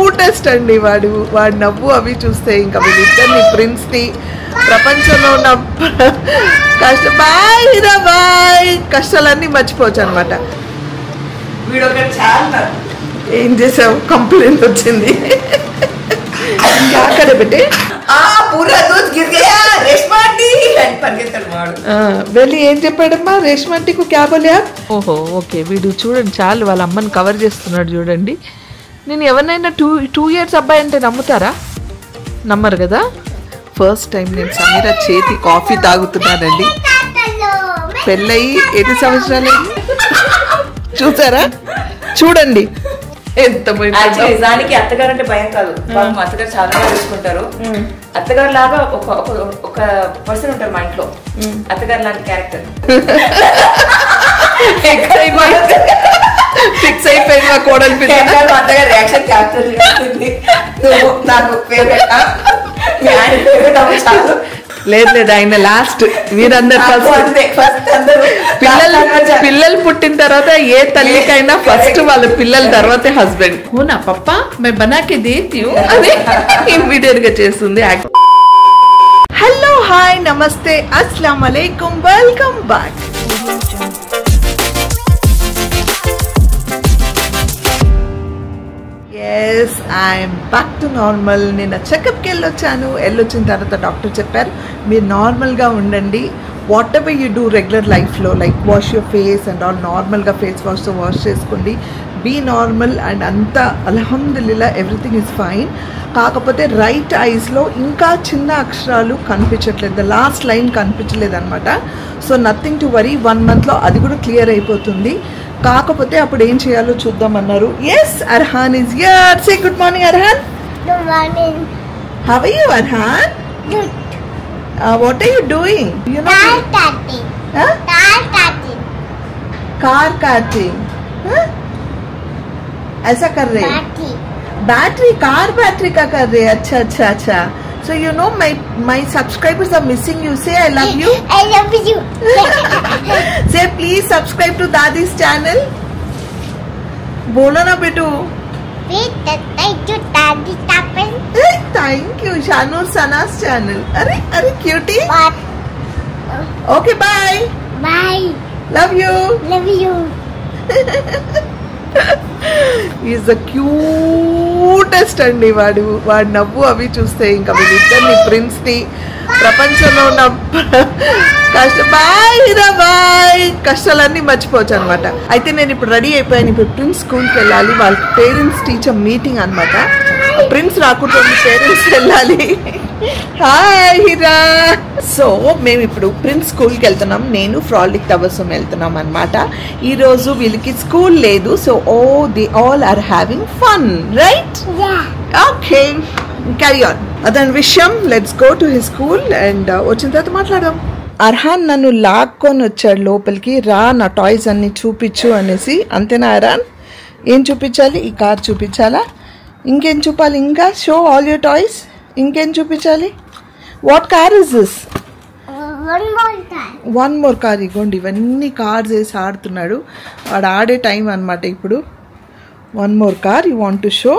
Cutest అండి వాడు నవ్వు అవి చూస్తే ఇంకా వీళ్ళిద్దరిని ప్రిన్స్ ని ప్రపంచంలో ఉన్న కష్టాలన్నీ మర్చిపోవచ్చు అనమాట. ఏం చేసావు? కంప్లైంట్ వచ్చింది. వెళ్ళి ఏం చెప్పాడమ్మా? రేష్మాంటికు క్యా బోలియా? ఓహో ఓకే, వీడు చూడండి చాలు వాళ్ళ అమ్మని కవర్ చేస్తున్నాడు చూడండి. నేను ఎవరినైనా 2 years అబ్బాయి అంటే నమ్ముతారా? నమ్మరు కదా. ఫస్ట్ టైం నేను సమీర చేతి కాఫీ తాగుతున్నానండి. పెళ్ళయి 8 సంవత్సరాలు చూసారా? చూడండి ఎంత నిజానికి అత్తగారు అంటే భయం కాదు, అత్తగారు చాలా బాగా చూసుకుంటారు. అత్తగారు లాగా ఒక పర్సన్ ఉంటారు మా ఇంట్లో, అత్తగారు లాంటి క్యారెక్టర్. ఫిక్స్ అయిపోయింది మా కోడలి పిల్ల. అత్తగారు రియాక్షన్ క్యారెక్టర్ నాకు ఫేవరెట్. లేదు ఆయన లాస్ట్. వీరందరూ పిల్లలు పుట్టిన తర్వాత ఏ తల్లికైనా ఫస్ట్ వాళ్ళ పిల్లల తర్వాతే హస్బెండ్. అవునా పప్పా మే బనాకే దేతి అని ఇమ్మీడియట్ గా చేస్తుంది. హలో హాయ్ నమస్తే అస్సలాం అలైకుం, welcome back. Yes I'm back to normal. నేను చెకప్కి వెళ్ళొచ్చిన తర్వాత డాక్టర్ చెప్పారు మీరు నార్మల్గా ఉండండి. Whatever you do regular లైఫ్లో like wash your face and all, నార్మల్గా ఫేస్ వాష్తో వాష్ చేసుకోండి, బీ నార్మల్ అండ్ అంతా అల్హమ్దులిల్లా ఎవ్రీథింగ్ ఈజ్ ఫైన్. కాకపోతే రైట్ ఐస్లో ఇంకా చిన్న అక్షరాలు కనిపించట్లేదు, ద లాస్ట్ లైన్ కనిపించలేదు అనమాట. సో నథింగ్ టు వరీ, 1 monthలో అది కూడా క్లియర్ అయిపోతుంది. కాకపోతే అప్పుడు ఏం చేయాలో చూద్దామన్నారు. Yes Arhan is here. Say good morning Arhan. Good morning. How are you Arhan? Good. What are you doing? You know car cutting. Huh? Car cutting. Car cutting. Huh? ऐसा कर रहे हैं? बैटरी कार बैटरी का कर रहे हैं. अच्छा अच्छा अच्छा. So you know my subscribers are missing you. Say I love you. I love you. Say please subscribe to Dadi's channel. बोलो ना बेटू. Please subscribe to Dadi's channel. Thank you. Shanur Sana's channel. अरे cutie. What? Okay bye. Bye. Love you. Love you. Is the cutest అండి వాడు నవ్వు అవి చూస్తే ఇంకా వీళ్ళిద్దరిని ప్రిన్స్ ని ప్రపంచంలో ఉన్న కష్టాలన్నీ మర్చిపోవచ్చు అనమాట. అయితే నేను ఇప్పుడు రెడీ అయిపోయాను. ఇప్పుడు ప్రిన్స్ స్కూల్కి వెళ్ళాలి. వాళ్ళ పేరెంట్స్ టీచర్ మీటింగ్ అనమాట. ప్రిన్స్ రాకూడదు, పేరెంట్స్ వెళ్ళాలి. హాయ్ హిరా. సో మేము ఇప్పుడు ప్రిన్స్ స్కూల్కి వెళ్తున్నాం. నేను ఫ్రాలిక్ టవర్సం వెళ్తున్నాం అనమాట. ఈరోజు వీళ్ళకి స్కూల్ లేదు. So they all are having fun right? Okay carry on. అదని విషయం. Let's go to his school and వచ్చిన తర్వాత మాట్లాడదాం. అర్హాన్ నన్ను లాక్కొని వచ్చాడు లోపలికి. రా నా టాయ్స్ అన్ని చూపించు అనేసి. అంతేనా అర్హాన్? ఏం చూపించాలి? ఈ కార్ చూపించాలా? ఇంకేం చూపాలి? ఇంకా షో ఆల్ యూర్ టాయ్స్. ఇంకేం చూపించాలి? What car is this? One more car. ఇగోండి ఇవన్నీ కార్స్ వేసి ఆడుతున్నాడు వాడు. ఆడే టైం అనమాట ఇప్పుడు. One more car you want to show?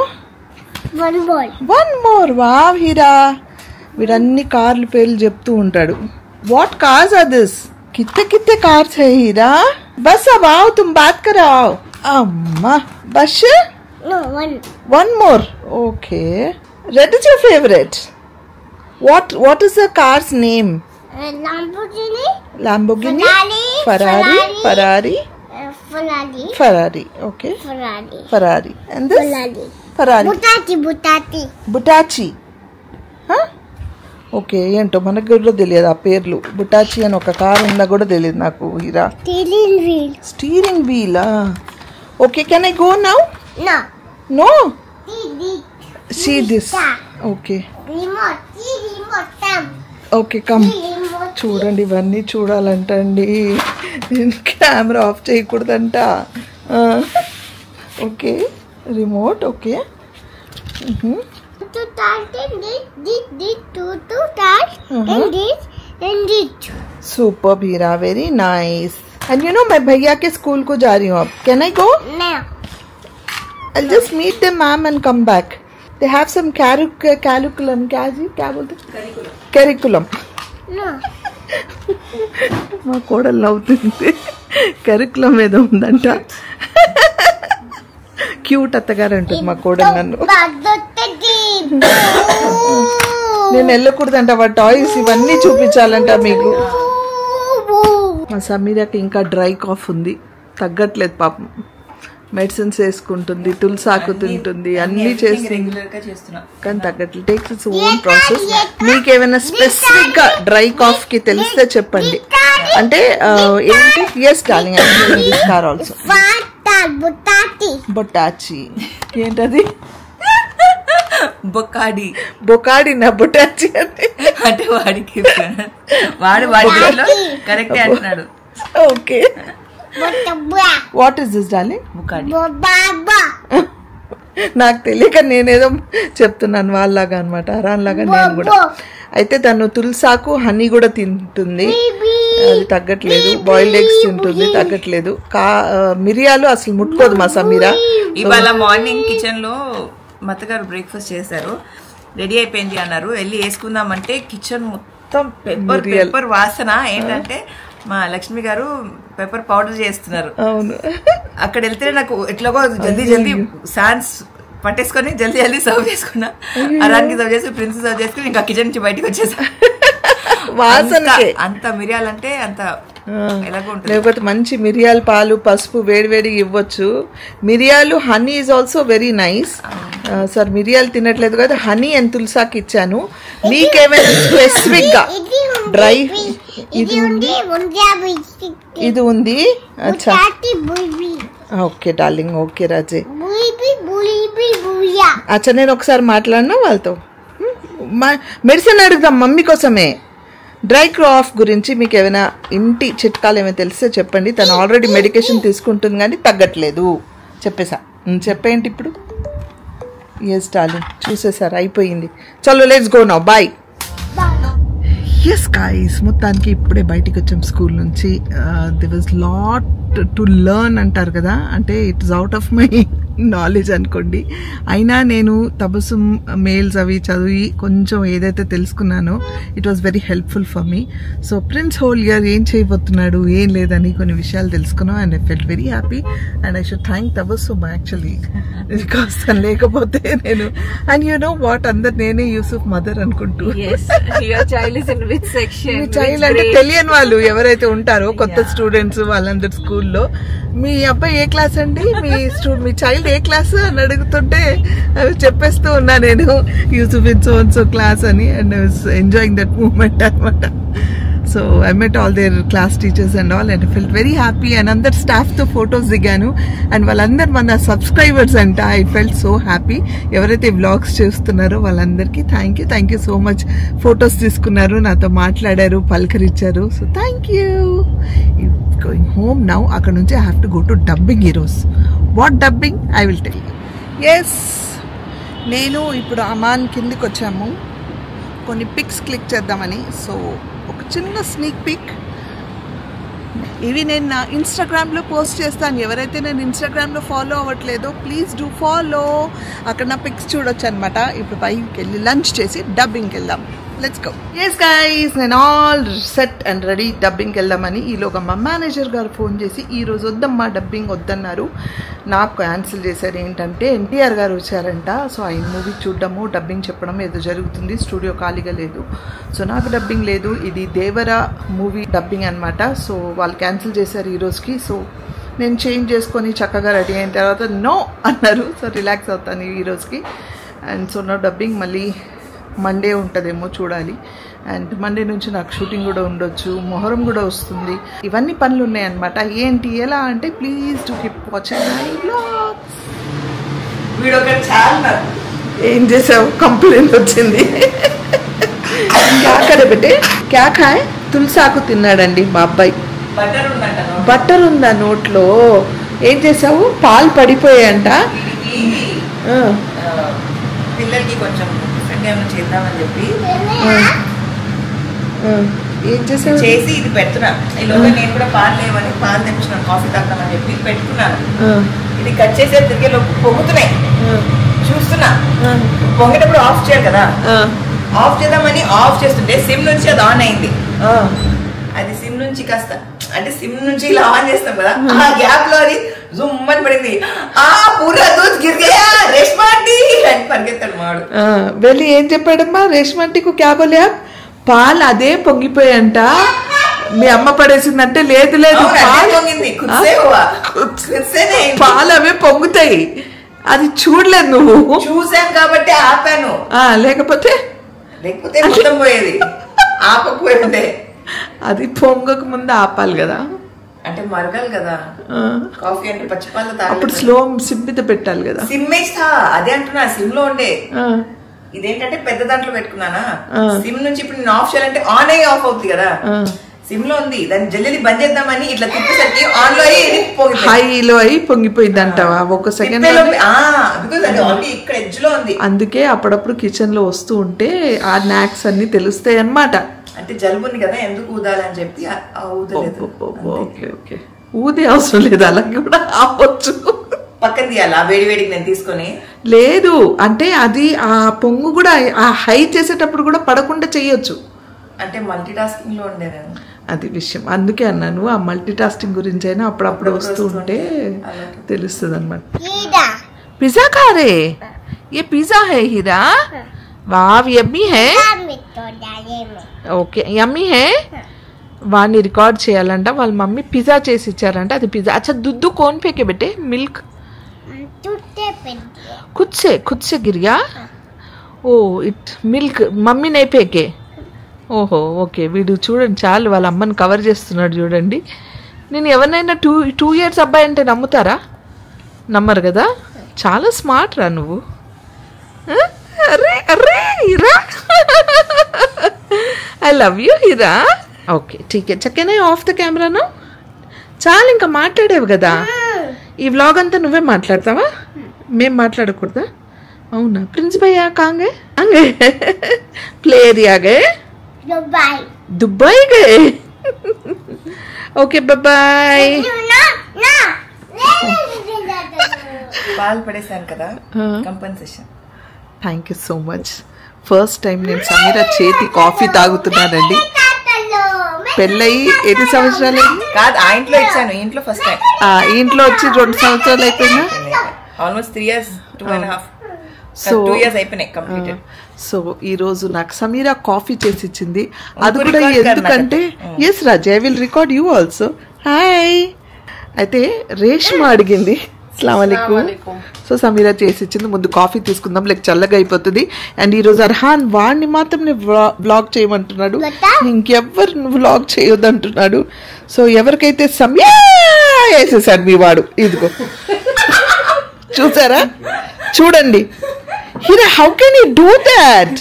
One more. Wow Heera. వీడన్ని కార్లు పేర్లు చెప్తూ ఉంటాడు. What cars are this? कितने कार्स है हीरा? बस अब आओ तुम बात कराओ. अम्मा बस. No, one more. Okay. Red is your favorite. What is the car's name? Lamborghini. Ferrari. Okay. Ferrari. And this? Ferrari. Bugatti. Huh? Okay ఏంటో మనకు కూడా తెలియదు ఆ పేర్లు. బుటాచి అని ఒక కార్ ఉందా కూడా తెలియదు నాకు Hira. Steering wheel. Okay can I go now? No. See this. Okay okay come. చూడండి ఇవన్నీ చూడాలంటండి. నేను కెమెరా ఆఫ్ చేయకూడదంట. Okay remote. Okay Superb Hira, very nice. And you know मैं भैया के स्कूल को जा रही हूँ अब. Can I go? No. I'll just meet them ma'am and come back. They have some క్యాలిక్యులం क्या बोलते కరికులం. మా కోడలు నవ్వుతుంది. కరికులం ఏదో ఉందంట. క్యూట్ అత్తగారు అంటుంది మా కోడలు నన్ను. నేను వెళ్ళకూడదంట వాటి టాయ్స్ ఇవన్నీ చూపించాలంట మీకు. మా సమీరాకి ఇంకా డ్రై కాఫ్ ఉంది, తగ్గట్లేదు పాపం. మెడిసిన్స్ వేసుకుంటుంది, తులసాకు తింటుంది, అన్ని చేస్తుంది కానీ తగ్గట్లేదు. Takes its own process. మీకు ఏమైనా స్పెసిఫిక్ గా డ్రై కాఫ్ కి తెలిస్తే చెప్పండి. అంటే ఏంటి? ఎస్ డార్లింగ్, కార్ ఆల్సో బొటాచి. ఏంటది? బొకాడి నా బొటాచి అంటే వాడికి వాడు కరెక్టే అంటున్నాడు. Okay, what is this darling? నాకు తెలియక నేనేదో చెప్తున్నాను వాళ్ళలాగా అనమాట, అరాన్లాగా నేను కూడా. అయితే తను తులసాకు హనీ కూడా తింటుంది, అది తగ్గట్లేదు. బాయిల్డ్ ఎగ్స్ తింటుంది, తగ్గట్లేదు. మిరియాలు అసలు ముట్టుకోదు మా సమీరా. ఇవాళ మార్నింగ్ కిచెన్ లో మత్తగారు బ్రేక్ఫాస్ట్ చేశారు, రెడీ అయిపోయింది అన్నారు. వెళ్ళి వేసుకుందామంటే కిచెన్ మొత్తం పెప్పర్ వాసన. ఏంటంటే మా లక్ష్మి గారు పెప్పర్ పౌడర్ చేస్తున్నారు. అవును, అక్కడ వెళ్తే నాకు ఎట్లాగో జల్దీ సాన్స్ పట్టేసుకొని జల్దీ సర్వ్ చేసుకున్నా. అరానికి సర్వ్ చేసి, ప్రిన్స్ సర్వ్ చేసుకుని ఇంకా కిచెన్ నుంచి బయటకు వచ్చేసా. అంత మిరియాలంటే అంత ఎలాగో ఉంటుంది. లేకపోతే మంచి మిరియాల పాలు, పసుపు వేడివేడి ఇవ్వచ్చు. మిరియాలు honey is also very nice. Sir మిరియాలు తినట్లేదు కదా, హనీ అండ్ తులసాకి ఇచ్చాను. మీకేమైనా స్పెసిఫిక్ గా డ్రై ఇది ఉంది. అచ్చా, ఓకే డార్లింగ్, ఓకే రాజే. అచ్చా, నేను ఒకసారి మాట్లాడినా వాళ్ళతో. మెడిసిన్ అడుగుదాం మమ్మీ కోసమే. డ్రై కాఫ్ గురించి మీకు ఏమైనా ఇంటి చిట్కాలు ఏమైనా తెలిస్తే చెప్పండి. తను ఆల్రెడీ మెడికేషన్ తీసుకుంటుంది కానీ తగ్గట్లేదు. చెప్పేసా, చెప్పేంటి ఇప్పుడు? ఎస్ డార్లింగ్, చూసేసారు, అయిపోయింది. చలో let's go now, bye. Yes guys, మొత్తానికి ఇప్పుడే బయటికి వచ్చాం స్కూల్ నుంచి. The was lot to learn అంటారు కదా, అంటే it's out of my knowledge అనుకోండి. అయినా నేను తబస్సుం మెయిల్స్ అవి చదివి కొంచెం ఏదైతే తెలుసుకున్నానో it was very helpful for me. So Prince whole year ఏం చేయబోతున్నాడు, ఏం లేదని కొన్ని విషయాలు తెలుసుకున్నాం. And I felt very happy and I should thank Tabassum actually, because తను లేకపోతే నేను, అండ్ యూ నో వాట్, అందరు నేనే యూసుఫ్ మదర్ అనుకుంటూ. చైల్డ్ అంటే తెలియని వాళ్ళు ఎవరైతే ఉంటారో కొత్త స్టూడెంట్స్ వాళ్ళందరూ స్కూల్లో, మీ అబ్బాయి ఏ క్లాస్ అండి, మీ చైల్డ్ ఏ క్లాస్ అని అడుగుతుంటే అవి చెప్పేస్తూ ఉన్నా నేను, యూసుఫ్ ఇన్ సో క్లాస్ అని. And I was enjoying that moment అనమాట. So I met all their class teachers and all and felt very happy. అండ్ అందరు స్టాఫ్తో ఫొటోస్ దిగాను అండ్ వాళ్ళందరూ మన సబ్స్క్రైబర్స్ అంట. I felt so happy. ఎవరైతే వ్లాగ్స్ చేస్తున్నారో వాళ్ళందరికీ thank you so much. Photos తీసుకున్నారు, నాతో మాట్లాడారు, పలకరించారు. So thank you. Going home now. అక్కడ నుంచి I have to go to dubbing ఈరోజు. What dubbing I will tell you. Yes, నేను ఇప్పుడు అమాన్ కిందికి వచ్చాము కొన్ని పిక్స్ క్లిక్ చేద్దామని. సో ఒక చిన్న స్నీక్ పిక్. ఇవి నేను నా ఇన్స్టాగ్రామ్లో పోస్ట్ చేస్తాను. ఎవరైతే నేను ఇన్స్టాగ్రామ్లో ఫాలో అవ్వట్లేదో ప్లీజ్ డూ ఫాలో. అక్కడ నా పిక్స్ చూడొచ్చు అనమాట. ఇప్పుడు పైకి వెళ్ళి లంచ్ చేసి డబ్బింగ్కి వెళ్దాం. Let's go. ఎస్ గైస్, నేను ఆల్ సెట్ అండ్ రెడీ డబ్బింగ్కి వెళ్దామని. ఈలోగా మా మేనేజర్ గారు ఫోన్ చేసి ఈరోజు వద్దమ్మా డబ్బింగ్ వద్దన్నారు. నాకు క్యాన్సిల్ చేశారు. ఏంటంటే ఎన్టీఆర్ గారు వచ్చారంట. సో ఆయన మూవీ చూడడము, డబ్బింగ్ చెప్పడం ఏదో జరుగుతుంది. స్టూడియో ఖాళీగా లేదు. సో నాకు డబ్బింగ్ లేదు. ఇది దేవరా మూవీ డబ్బింగ్ అనమాట. సో వాళ్ళు క్యాన్సిల్ చేశారు ఈ రోజుకి. సో నేను చేంజ్ చేసుకొని చక్కగా రెడీ అయిన తర్వాత నో అన్నారు. సో రిలాక్స్ అవుతాను ఈ రోజుకి. అండ్ సో నా డబ్బింగ్ మళ్ళీ మండే ఉంటుందేమో చూడాలి. అండ్ మండే నుంచి నాకు షూటింగ్ కూడా ఉండొచ్చు, మొహరం కూడా వస్తుంది. ఇవన్నీ పనులు ఉన్నాయన్నమాట. ఏంటి ఎలా అంటే please to keep watching my vlogs. ఏం చేసావు? కంప్లైంట్ వచ్చింది. బెట్టే క్యా ఖాయ్? తులసాకు తిన్నాడండి మా అబ్బాయి. బట్టర్ ఉందా నోట్లో? ఏం చేసావు? పాలు పడిపోయాయంట. పిల్లలకి కొంచెం చేద్దామని చెప్పి ఏం చేసావు? చేసి ఇది పెడుతున్నా. ఈలోగా నేను కూడా పాలు లేవని పాలు తెచ్చుకున్నాను, కాఫీ తాగుతామని చెప్పి పెట్టుకున్నాను. ఇది కట్ చేసే తిరిగే పొగుతున్నాయి. చూస్తున్నా పొంగేటప్పుడు ఆఫ్ చేయాలి కదా, ఆఫ్ చేద్దామని ఆఫ్ చేస్తుంటే సిమ్ నుంచి అది ఆన్ అయింది. అది సిమ్ నుంచి కాస్త అంటే సిమ్ నుంచి ఇలా ఆన్ చేస్తాం కదా, ఆ గ్యాప్ లో అది జుమ్ అని పడింది. ఆ పూరా దూద్ గిర్ గయా రేష్మా ఆంటీ అని పరిగెత్తాడు మాడు. వెళ్ళి ఏం చెప్పాడమ్మా రేష్మా ఆంటీకు క్యా బోలియా? పాలు అదే పొంగిపోయంట, మీ అమ్మ పడేసిందంటే లేదు లేదు పాలు అవే పొంగుతాయి, అది చూడలేదు నువ్వు. చూసాను కాబట్టి ఆపాను, లేకపోతే మొత్తం పోయేది. ఆపకపోయిందే, అది పొంగక ముందు ఆపాలి కదా, అంటే మరగాలి కదా. కాఫీ అంటే పచ్చిపాల అప్పుడు స్లో సిమ్ మీద పెట్టాలి కదా. సిమ్ వేస్తా అదే అంటున్నా, సిమ్ లో ఉండే. ఇదేంటంటే పెద్ద దాంట్లో పెట్టుకున్నానా, సిమ్ నుంచి ఇప్పుడు నేను ఆఫ్ చేయాలంటే ఆన్ అయ్యి ఆఫ్ అవుతుంది కదా, సిమ్ లో ఉంది. దాన్ని జల్లి బంద్ చేద్దామని ఇట్లా తిప్పేసరికి ఆన్ లో హైలో అయి పొంగిపోయింది అంటావా ఒక సెకండ్? ఇక్కడ ఎడ్జ్ లో ఉంది. అందుకే అప్పుడప్పుడు కిచెన్ లో వస్తూ ఉంటే ఆ నాక్స్ అన్ని తెలుస్తాయి అన్నమాట. అంటే జలుబు ఉంది కదా, ఎందుకు ఊదాలని చెప్పి ఊదలేదు. ఓకే ఓకే, ఊదే అవసరం లేదు, అలాగే కూడా ఆపొచ్చు. పక్కన తీయాలి ఆ వేడి వేడికి నేను తీసుకొని. లేదు అంటే అది ఆ పొంగు కూడా ఆ హై చేసేటప్పుడు కూడా పడకుండా చెయ్యొచ్చు. అంటే మల్టీ టాస్కింగ్ లో ఉండే నేను, అది విషయం. అందుకే అన్నాను ఆ మల్టీ టాస్కింగ్ గురించి అయినా అప్పుడప్పుడు వస్తూ ఉంటే తెలుస్తుంది అనమాట. పిజ్జా కారే ये पिज्जा है हीरा, वाव यम्मी है. ఓకే యమ్మీ హే. వాడిని రికార్డ్ చేయాలంట, వాళ్ళ మమ్మీ పిజ్జా చేసి ఇచ్చారంట, అది పిజ్జా. అచ్చా दूध कौन फेंके बेटे? मिल्क खुद से गिर गया. ओ इट मिल्क मम्मी नहीं फेंके. ఓహో ఓకే, వీడు చూడండి చాలు వాళ్ళ అమ్మని కవర్ చేస్తున్నాడు చూడండి. నేను ఎవరినైనా 2 years అబ్బాయి అంటే నమ్ముతారా? నమ్మరు కదా. చాలా స్మార్ట్ రా నువ్వు. అరే అరే Hira, I love you Hira. Okay ఠీకే, చక్కనే ఆఫ్ ద కెమెరా నా. చాలు ఇంకా మాట్లాడేవు కదా, ఈ వ్లాగ్ అంతా నువ్వే మాట్లాడతావా, మేం మాట్లాడకూడదా? అవునా? ప్రిన్స్ భయ్యా కాంగే అంగే ప్లే ఏరియా గే दुबई गए. Okay bye. పాలు పడేసాను కదా, compensation. Thank you so much. First time నేను సమీరా చేతి కాఫీ తాగుతున్నానండి. పెళ్ళయి 8 సంవత్సరాలు కాదు, ఆ ఇంట్లో ఇచ్చాను, ఇంట్లో ఫస్ట్ టైం. ఇంట్లో వచ్చి 2 సంవత్సరాలు అయిపోయినా, ఆల్మోస్ట్ 3 years 2.5. సో 2 years అయిపోయినాయి కంప్లీటెడ్. సో ఈ రోజు నాకు సమీరా కాఫీ చేసి ఇచ్చింది. అది కూడా ఎందుకంటే yes Raj, I will record you also. Hi. అయితే రేష్మా అడిగింది అస్సలాము అలైకుం. సో సమీరా చేసి ఇచ్చింది. ముందు కాఫీ తీసుకుందాం, లేక చల్లగా అయిపోతుంది. అండ్ ఈరోజు అర్హాన్ వాడిని మాత్రం వ్లాగ్ చేయమంటున్నాడు, ఇంకెవ్వరు వ్లాగ్ చేయొద్దు అంటున్నాడు. సో ఎవరికైతే సమీరా వేసేసాడు మీ వాడు, ఇదిగో చూసారా, చూడండి. हीरा how can you do that?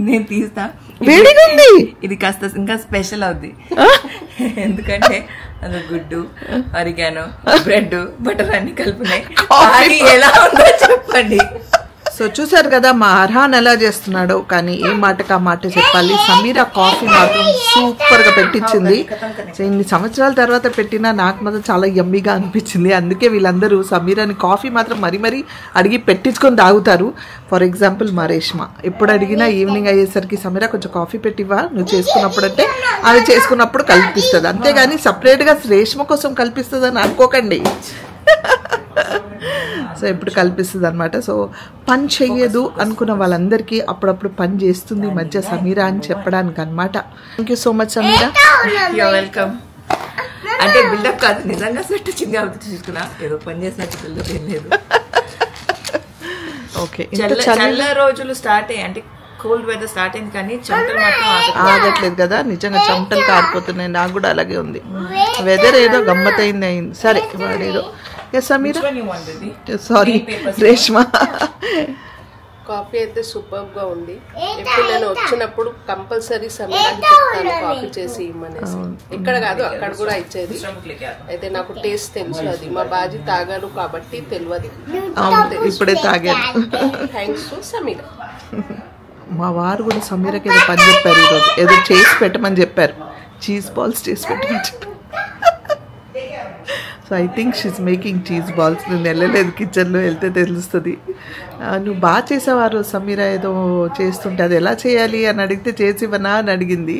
నేను తీస్తా, వేడిగా ఉంది. ఇది కాస్త ఇంకా స్పెషల్ అవుద్ది, ఎందుకంటే అది గుడ్డు, అరిగాను, బ్రెడ్, బటర్ అన్ని కలిపినాయి. ఎలా ఉందో చెప్పండి. సో చూసారు కదా మా అర్హాన్ ఎలా చేస్తున్నాడో, కానీ ఏ మాటకు ఆ మాట చెప్పాలి. సమీరా కాఫీ మాత్రం సూపర్ గా పెట్టించింది. సో ఇన్ని సంవత్సరాల తర్వాత పెట్టినా నాకు మాత్రం చాలా యమ్మీగా అనిపించింది. అందుకే వీళ్ళందరూ సమీరాని కాఫీ మాత్రం మరీ మరీ అడిగి పెట్టించుకొని తాగుతారు. ఫర్ ఎగ్జాంపుల్ మా రేష్మా ఎప్పుడు అడిగినా ఈవినింగ్ అయ్యేసరికి సమీరా కొంచెం కాఫీ పెట్టివా నువ్వు చేసుకున్నప్పుడు అంటే ఆమె చేసుకున్నప్పుడు కల్పిస్తుంది, అంతేగాని సపరేట్గా రేష్మ కోసం కల్పిస్తుంది అని అనుకోకండి. సో ఎప్పుడు కల్పిస్తుంది అనమాట. సో పని చెయ్యదు అనుకున్న వాళ్ళందరికీ అప్పుడప్పుడు పని చేస్తుంది మధ్య సమీరా అని చెప్పడానికి అనమాట. Thank you so much Sameera. You're welcome. అంటే బిల్డప్ కాదు, నిజంగా సెట్ వచ్చింది కాబట్టి చూసుకున్నా, ఏదో పని చేసినట్టు బిల్డప్ ఏం లేదు. ఓకే, చల్ల రోజులు స్టార్ట్ అయ్యి అంటే కోల్డ్ వెదర్ స్టార్ట్ అయింది, కానీ చెమటలు మాత్రం ఆగట్లేదు కదా. నిజంగా చెమటలు కారిపోతున్నాయి, నాకు కూడా అలాగే ఉంది. వెదర్ ఏదో గమ్మతైంది అయింది. సరే వాడేదో సమీరా, సారీ రేష్మా. కాఫీ అయితే సూపర్ గా ఉంది. ఎప్పుడు నేను వచ్చినప్పుడు కంపల్సరీ సమీరాకి చెప్తాను కాఫీ చేసి ఇవ్వమనేసి. ఇక్కడ కాదు అక్కడ కూడా ఇచ్చేది. అయితే నాకు టేస్ట్ తెలుసు, అది మా బాజీ తాగారు కాబట్టి తెలియదు. ఇప్పుడే తాగారు. Thanks to Sameera. మా వారు కూడా సమీరాకి ఏదో పని చెప్పారు ఈరోజు, ఏదో చేసి పెట్టమని చెప్పారు, చీజ్ బాల్స్ చేసి పెట్టమని చెప్పారు. So I think she's making cheese balls. నేను వెళ్ళలేదు కిచెన్లో, వెళ్తే తెలుస్తుంది. నువ్వు బాగా చేసావారు సమీర, ఏదో చేస్తుంటే అది ఎలా చేయాలి అని అడిగితే చేసివనా అని అడిగింది.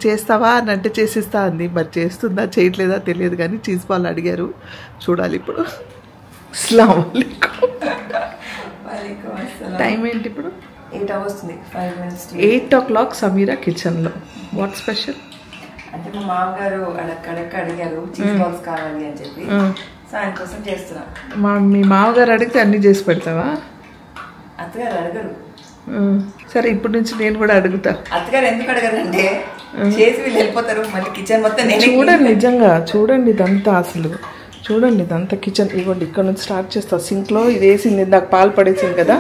చేస్తావా అని అంటే చేసిస్తా అంది. మరి చేస్తుందా చేయట్లేదా తెలియదు, కానీ చీజ్ బాల్ అడిగారు, చూడాలి ఇప్పుడు. అస్సలాము అలైకుం. టైం ఏంటి ఇప్పుడు? 8 అవుతుంది. 5 minutes. 8 o'clock సమీరా కిచెన్లో. What special? అంటే మా మామగారు అడక్క అడిగారు చీజ్ బాల్స్ కావాలి అని చెప్పి, సో ఆయన కోసం చేస్తున్నా. మీ మామగారు అడిగితే అన్ని చేసి పెడతావా? అత్తగారు అడగరు. సరే ఇప్పటి నుంచి నేను కూడా అడుగుతా. అత్తగారు ఎందుకు అడగరంటే చేసి వీళ్ళు వెళ్ళిపోతారు, మళ్ళీ కిచెన్ మొత్తం చూడండి, నిజంగా చూడండి ఇదంతా, అసలు చూడండి ఇదంతా కిచెన్. ఇవ్వండి ఇక్కడ నుంచి స్టార్ట్ చేస్తా. సింక్లో ఇది వేసింది, ఇందాక పాలు పడేసింది కదా,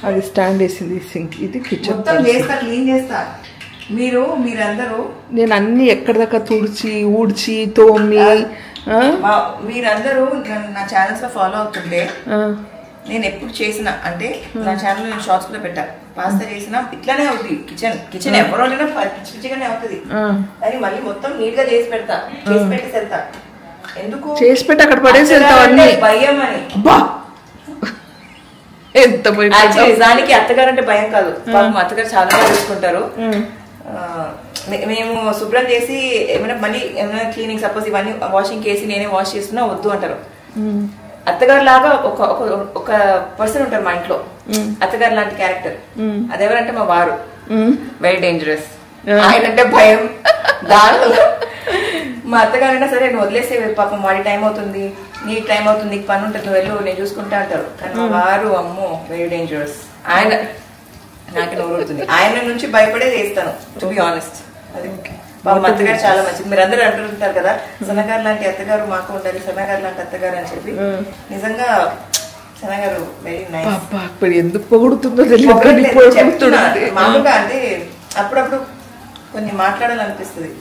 అది స్టాండ్ వేసింది సింక్. ఇది కిచెన్ క్లీన్ చేస్తా. మీరందరూ నేను అన్ని ఎక్కడిదాకా తుడిచి ఊడ్చి తోమి. మీరందరూ నా ఛానల్స్ లో ఫాలో అవుతుంటే నేను ఎప్పుడు చేసిన అంటే నా ఛానల్ నేను షార్ట్స్ కూడా పెట్టా, పాస్తా చేసినా ఇట్లానే అవుతుంది. కిచెన్ ఎవరో పిచ్చి పిచ్చిగానే అవుతుంది, కానీ మళ్ళీ మొత్తం నీట్ గా చేసి పెడతా, చేసి పెట్టేసి వెళ్తా. ఎందుకు చేసి పెట్టి అక్కడ పడేసి వెళ్తావు? భయం అని. ఎంత నిజానికి అత్తగారు అంటే భయం కాదు, అత్తగారు చాలా బాగా చూసుకుంటారు. మేము శుభ్రం చేసి ఏమైనా మళ్ళీ ఏమైనా క్లీనింగ్ సపోజ్ ఇవన్నీ వాషింగ్ కేసి నేనే వాష్ చేస్తున్నా వద్దు అంటారు. అత్తగారు లాగా ఒక పర్సన్ ఉంటారు మా ఇంట్లో, అత్తగారు లాంటి క్యారెక్టర్. అదెవరంటే మా వారు, వెరీ డేంజరస్. ఆయన అంటే భయం. దానివల్ల మా అత్తగారైనా సరే నువ్వు వదిలేసే పాపం, వాడి టైం అవుతుంది, నీకు టైం అవుతుంది, నీకు పని ఉంటుంది, నువ్వు వెళ్ళు నేను చూసుకుంటా అంటారు. కానీ మా వారు అమ్మో వెరీ డేంజరస్. ఆయన నాకు నోరుతుంది, ఆయన నుంచి భయపడే చేస్తాను టు బి ఆనెస్ట్. అది మా అత్తగారు చాలా మంచిది. మీరు అందరూ అంటుంటారు కదా సన్నగారు లాంటి అత్తగారు మాకు ఉండాలి, సన్నగారు లాంటి అత్తగారు అని చెప్పి. నిజంగా సన్నగారు వెరీ నైస్. ఇప్పుడు ఎందుకు పొగుడుతుందో తెలియదు. మామూలుగా అంటే అప్పుడప్పుడు కొన్ని మాట్లాడాలనిపిస్తుంది,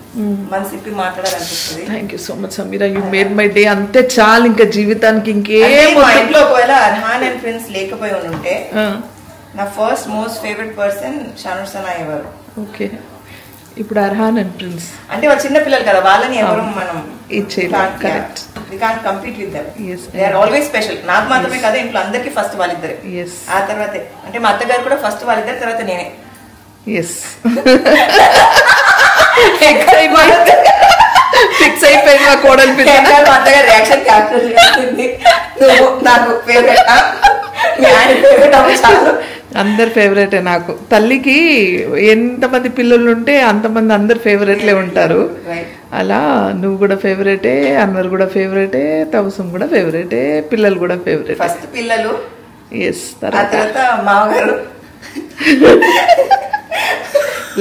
మనసు ఇప్పి మాట్లాడాలనిపిస్తుంది. Thank you so much Sameera, you made my day. అంతే చాలు, ఇంకా జీవితానికి ఇంకేం. ఇంట్లో ఒకవేళ అర్హాన్ అండ్ ఫ్రెండ్స్ లేకపోయి ఉంటే నా first most favourite person Shanoor Sana అయ్యేవారు. ఓకే, ఇప్పుడు అర్హాన్ అండ్ ప్రిన్స్ అంటే వాళ్ళు చిన్న పిల్లలు కదా, వాళ్ళని ఎవరు మనం correct, we can't compete with them. They are always special. నాకు మాత్రమే కదా, ఇంట్లో అందరికి ఫస్ట్ వాళ్ళిద్దరే. ఆ తర్వాతే అంటే మా అత్తగారు కూడా ఫస్ట్ వాళ్ళిద్దరు, తర్వాత నేనే. ఫిక్స్ అయిపోయింది మా కోడలు పిల్ల. మా అత్తగారు రియాక్షన్ క్యాప్చర్ చేస్తుంది, నాకు ఫేవరెట్. అందరు ఫేవరెటే నాకు. తల్లికి ఎంతమంది పిల్లలు ఉంటే అంతమంది అందరు ఫేవరెట్లే ఉంటారు. అలా నువ్వు కూడా ఫేవరెటే, అన్వర్ కూడా ఫేవరెటే, తవసం కూడా ఫేవరెటే, పిల్లలు కూడా ఫేవరెట్. ఫస్ట్ పిల్లలు, తర్వాత మామగారు.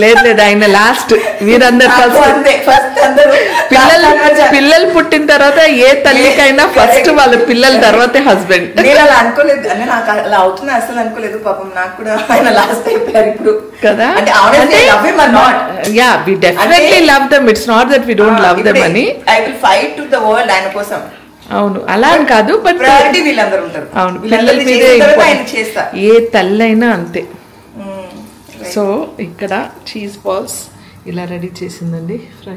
లేదు ఆయన లాస్ట్. మీరందరు పిల్లలు పుట్టిన తర్వాత ఏ తల్లికైనా ఫస్ట్ వాళ్ళ పిల్లల తర్వాతే హస్బెండ్. నేను అలా అనుకోలేదు, అంటే నాకు అలా అవుతున్నా అసలు అనుకోలేదు. పాపం నాకు కూడా ఆయన లాస్ట్ అయిపోయారు ఇప్పుడు కదా. Yeah, we definitely love them. It's not that we don't love them అని. I will fight to the world ఆయన కోసం. అవును, అలా అని కాదు, బట్ వీళ్ళందరూ ఉంటారు. అవును, పిల్లల మీదే ఏ తల్లైనా అంతే. సో ఇక్కడ చీజ్ బాల్స్ ఇలా రెడీ చేసిందండి ఫ్రై.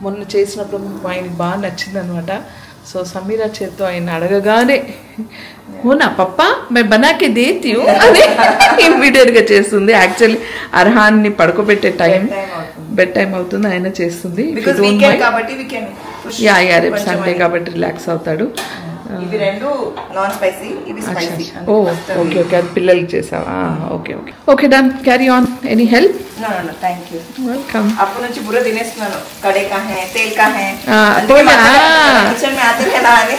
మొన్న చేసినప్పుడు ఆయనకి బాగా నచ్చింది అనమాట. సో సమీరా చేత్తో ఆయన అడగగానే ఓనా పప్పా మే బనాకే దేతి అని ఇమ్మీడియట్గా చేస్తుంది. యాక్చువల్లీ అర్హాన్ని పడుకోబెట్టే టైం, బెడ్ టైం అవుతుంది, ఆయన చేస్తుంది. యా రేపు సండే కాబట్టి రిలాక్స్ అవుతాడు. ఇవి రెండు నాన్ స్పైసీ, ఇవి స్పైసీ. ఓ ఓకే ఓకే, అది పిల్లలకి చేసావా? Okay okay okay, done. Carry on. Any help? Thank you. Welcome. అప్పటి నుంచి బుర్ర తినేస్తున్నాను, కడే కా హై, తేల్ కా హై, కిచెన్ మే ఆతే హై నా అని.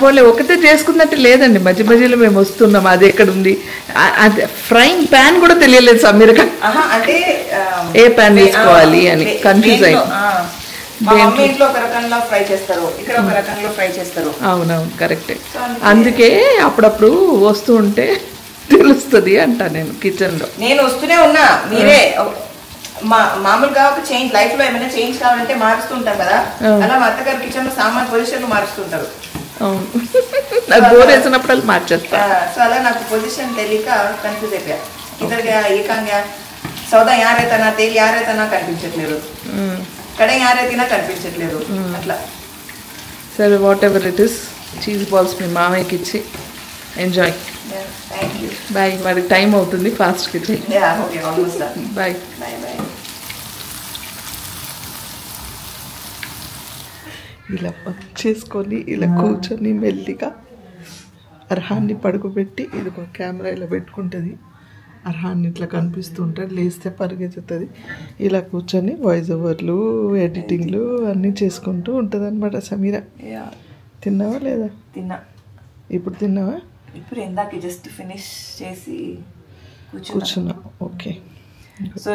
పోలే ఒకటే చేసుకున్నట్టు లేదండి, మధ్య మధ్యలో మేము వస్తున్నాం. అది ఎక్కడ ఉంది, అది ఫ్రైయింగ్ ప్యాన్ కూడా తెలియలేదు సమీరగా, అంటే ఏ ప్యాన్ తీసుకోవాలి అని కన్ఫ్యూజ్ అయింది. ఇంట్లో ఒక రకంలో ఫ్రై చేస్తారు, ఇక్కడ ఒక రకంలో ఫ్రై చేస్తారు. అవునవును, కరెక్టే. అందుకే అప్పుడప్పుడు వస్తూ ఉంటే తెలుస్తుంది అంట. నేను కిచెన్ లో నేను వస్తూనే ఉన్నా, మీరే మామూలుగా ఒక చేంజ్, లైఫ్ లో ఏమైనా చేంజ్ కావాలంటే మారుస్తూ ఉంటాం కదా, అలా మా అత్తగారు కిచెన్ లో సామాన్ పొజిషన్ మారుస్తుంటారు. అవును, నాకు బోర్ వేసినప్పుడు మార్చేస్తా. సో అలా నాకు పొజిషన్ తెలియక కన్ఫ్యూజ్ అయిపోయా. ఇద్దరుగా ఏకంగా సౌదా యారైతేనా, తేలి యారైతేనా కనిపించట్లేదు, కడే యారైతేనా కనిపించట్లేదు, అట్లా సరే whatever it is cheese balls మీ మామయ్యకి ఇచ్చి ఎంజాయ్. బాయ్. మరి టైం అవుతుంది, ఫాస్ట్కి ఇచ్చి. బాయ్. ఇలా వర్క్ చేసుకొని ఇలా కూర్చొని మెల్లిగా అర్హాన్ని పడుకోబెట్టి ఇది ఒక కెమెరా ఇలా పెట్టుకుంటుంది. అర్హాన్ని ఇట్లా కనిపిస్తూ ఉంటాడు, లేస్తే పరిగెత్తుతుంది. ఇలా కూర్చొని వాయిస్ ఓవర్లు ఎడిటింగ్లు అన్నీ చేసుకుంటూ ఉంటుంది అనమాట సమీర. తిన్నావా లేదా? తిన్నా. ఇప్పుడు తిన్నావా? ఇప్పుడు ఇందాక జస్ట్ ఫినిష్ చేసి కూర్చున్నా. ఓకే. సో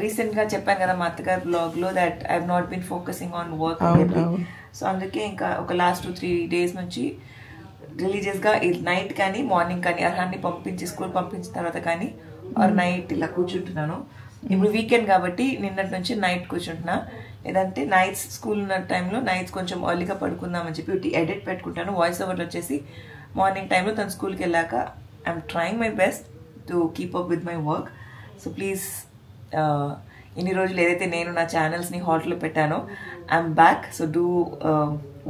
రీసెంట్ గా చెప్పాను కదా మా అత్తగారి బ్లాగ్ లో that I have not been focusing on work. So అందుకే ఇంకా ఒక లాస్ట్ 2-3 days నుంచి రిలీజియస్ గా నైట్ కానీ మార్నింగ్ కానీ అర్హాన్ని స్కూల్ పంపించిన తర్వాత కానీ ఆర్ నైట్ ఇలా కూర్చుంటున్నాను. ఇప్పుడు వీకెండ్ కాబట్టి నిన్నటి నుంచి నైట్ కూర్చుంటున్నా. లేదంటే నైట్స్ స్కూల్ ఉన్న టైంలో నైట్స్ కొంచెం ఎర్లీగా పడుకుందామని చెప్పి ఎడిట్ పెట్టుకుంటాను. వాయిస్ ఓవర్లో వచ్చేసి మార్నింగ్ టైంలో తను స్కూల్కి వెళ్ళాక I'm trying my best to keep up with my work. So please ఇన్ని రోజులు ఏదైతే నేను నా ఛానల్స్ని హాట్లో పెట్టానో I'm back. So do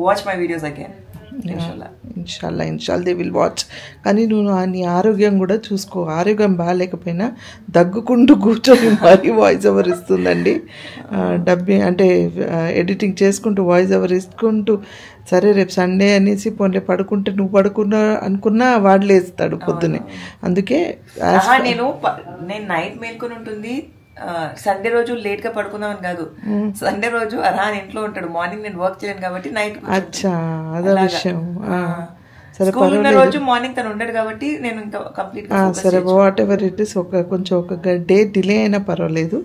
watch my videos again. ఇన్షాల్లా దే విల్ వాచ్. కానీ నువ్వు నీ ఆరోగ్యం కూడా చూసుకో. ఆరోగ్యం బాగాలేకపోయినా దగ్గుకుంటూ కూర్చొని మరీ వాయిస్ ఓవర్ ఇస్తుందండి. డబ్బింగ్ అంటే ఎడిటింగ్ చేసుకుంటూ వాయిస్ ఓవర్ ఇస్తుంటూ సరే రేపు సండే అనేసి పోన్లే పడుకుంటే నువ్వు అనుకున్నా వాడలేస్తాడు పొద్దునే. అందుకే నేను నైట్ మేల్కొని ఉంటుంది. సండే రోజు లేట్ గా పడుకుందామని కాదు, సండే రోజు అర్హాన్ ఇంట్లో ఉంటాడు. మార్నింగ్ నేను వర్క్ చేయలేను కాబట్టి నైట్. అచ్చా, అదే విషయం. స్కూల్ ఉన్న రోజు మార్నింగ్ తను ఉండడు కాబట్టి నేను ఇంకా కంప్లీట్. సరే వాట్ ఎవర్ ఇట్ ఇస్. కొంచెం ఒక డే డిలే అయినా పర్వాలేదు.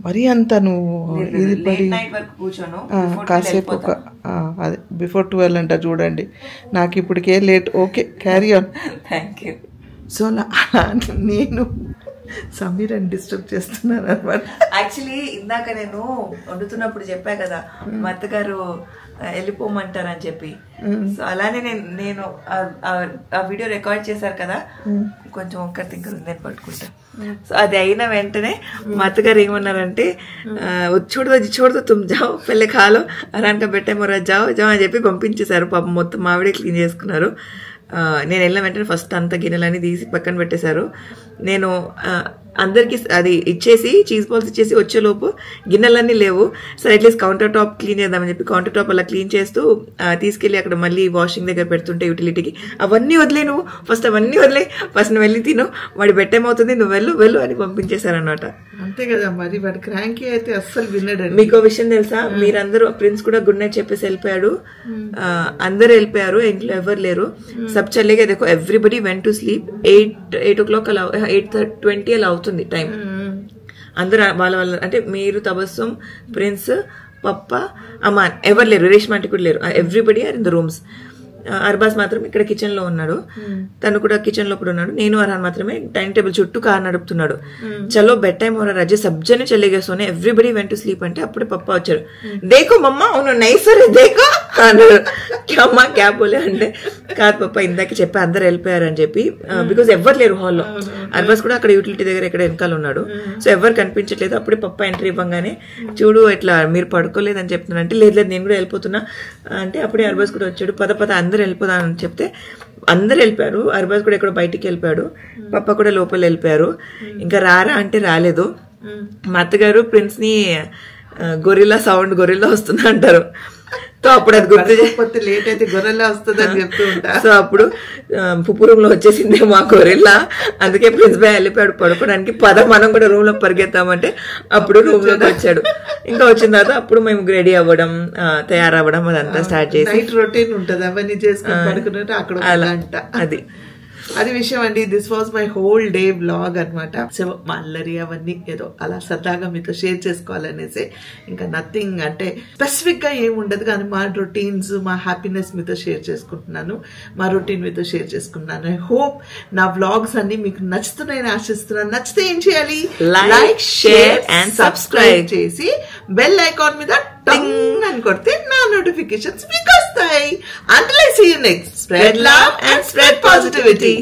మరీ అంత నువ్వు ఇది పడి కాసేపు అదే బిఫోర్ 12 అంట చూడండి. నాకు ఇప్పటికే late. Okay, carry on. Thank you. So నేను సమీరని డిస్టర్బ్ చేస్తున్నాను అనమాట. యాక్చువల్లీ ఇందాక నేను వండుతున్నప్పుడు చెప్పా కదా మా అత్తగారు వెళ్ళిపోమంటారని చెప్పి. సో అలానే నేను ఆ వీడియో రికార్డ్ చేశారు కదా, కొంచెం ఒక్క తింకర్ ఉందని పట్టుకుంటా. సో అది అయిన వెంటనే మా అత్తగారు ఏమన్నారంటే చూడదు తుమ్ జాओ పెళ్ళి ఖాలో అరాన్కా బెట్టే మొరా జాओ అని చెప్పి పంపించేశారు. పాపం మొత్తం మావిడే క్లీన్ చేసుకున్నారు. నేను వెళ్ళిన వెంటనే ఫస్ట్ అంత గిన్నెలని తీసి పక్కన పెట్టేశారు. నేను అందరికి అది ఇచ్చేసి చీజ్ బాల్స్ ఇచ్చేసి వచ్చేలోపు గిన్నెలన్నీ లేవు. సరే అట్లీస్ట్ కౌంటర్ టాప్ క్లీన్ చేద్దామని చెప్పి కౌంటర్ టాప్ అలా క్లీన్ చేస్తూ తీసుకెళ్ళి అక్కడ మళ్ళీ వాషింగ్ దగ్గర పెడుతుంటే యూటిలిటీకి అవన్నీ వదిలే, నువ్వు ఫస్ట్ అవన్నీ వదిలే, ఫస్ట్ నువ్వు వెళ్ళి తిను, వాడి బెట్టేమవుతుంది, నువ్వు వెళ్ళు అని పంపించేశారనమాట. అంతే కదా మరి. వాడి క్రాంకీ అయితే అస్సలు వినడండి. మీకు విషయం తెలుసా, మీరందరూ ప్రిన్స్ కూడా గుడ్ నైట్ చెప్పేసి వెళ్ళిపోయాడు. అందరూ వెళ్ళిపోయారు, ఇంట్లో ఎవరు లేరు. సబ్ చల్లేగా देखो everybody went to sleep. 8 o'clock అలా 8:20 అలా అవుతుంది టైం. అందరూ వాళ్ళ అంటే మీరు, తబస్సుం, ప్రిన్స్, పప్ప, అమాన్ ఎవరు లేరు. రేష్మా ఆంటీ కూడా లేరు. Everybody are in the rooms. Arbaaz మాత్రం ఇక్కడ కిచెన్ లో ఉన్నాడు, తను కూడా కిచెన్ లో కూడా ఉన్నాడు. నేను అర్హాన్ మాత్రమే డైనింగ్ టేబుల్ చుట్టూ కార్ నడుపుతున్నాడు. చలో బెడ్ టైం हो रहा रजे सब जने चले गए सोने, एवरीबडी वेंट टू स्लीप అంటే అప్పుడే పప్ప వచ్చారు. देखो मम्मा उन्होंने नहीं सर देखो అన్నాడు. అమ్మా క్యా బోలే అంటే కాదు పప్ప ఇందాక చెప్పి అందరు వెళ్ళిపోయారు అని చెప్పి. బికాజ్ ఎవరు లేరు హాల్లో. అర్బాస్ కూడా అక్కడ యూటిలిటీ దగ్గర ఎక్కడ వెనకాల ఉన్నాడు. సో ఎవరు కనిపించట్లేదు. అప్పుడే పప్ప ఎంట్రీ ఇవ్వగానే చూడు ఇట్లా మీరు పడుకోలేదని చెప్తున్నాను అంటే లేదు నేను కూడా వెళ్ళిపోతున్నా అంటే అప్పుడే అర్బాస్ కూడా వచ్చాడు. పద అందరు వెళ్ళిపోదా అని చెప్తే అందరు వెళ్ళిపోయారు. అర్బాస్ కూడా ఎక్కడో బయటికి వెళ్ళిపోయాడు. పప్ప కూడా లోపల వెళ్ళిపోయారు. ఇంకా రారా అంటే రాలేదు. మా అత్తగారు ప్రిన్స్ ని గొరిల్లా వస్తుంది అంటారు. సో అప్పుడు అది గుర్తు లేట్ అయితే గొర్రెల్లా వస్తుంది అని చెప్తూ ఉంటా. సో అప్పుడు పుప్పు రూమ్ లో వచ్చేసింది మా గొరిల్లా. అందుకే ప్రిన్స్ బాయ్ వెళ్ళిపోయాడు పడుకోవడానికి. మనం కూడా రూమ్ లో పరిగెత్తామంటే అప్పుడు రూమ్ లోకి వచ్చాడు. ఇంకా వచ్చిన తర్వాత అప్పుడు మేము రెడీ అవ్వడం, తయారవ్వడం అదంతా స్టార్ట్ చేసి నైట్ రొటీన్ ఉంటుంది. అవన్నీ చేసుకుని పడుకున్నట్టు అక్కడ అది విషయం అండి. This was my whole day vlog అనమాట. సో మా అల్లరి అవన్నీ ఏదో అలా సరదాగా మీతో షేర్ చేసుకోవాలనేసి, ఇంకా నథింగ్ అంటే స్పెసిఫిక్ గా ఏమి ఉండదు కానీ మా రొటీన్స్, మా హ్యాపీనెస్ మీతో షేర్ చేసుకుంటున్నాను, మా రొటీన్ మీతో షేర్ చేసుకుంటున్నాను. ఐ హోప్ నా వ్లాగ్స్ అన్ని మీకు నచ్చుతున్నాయని ఆశిస్తున్నాను. నచ్చితే ఏం చేయాలి? లైక్, షేర్ అండ్ సబ్స్క్రైబ్ చేసి బెల్ ఐకాన్ మీద టంగ్ అని కొడితే నా నోటిఫికేషన్స్ మీకు వస్తాయి. Until I see you next, spread love and spread positivity.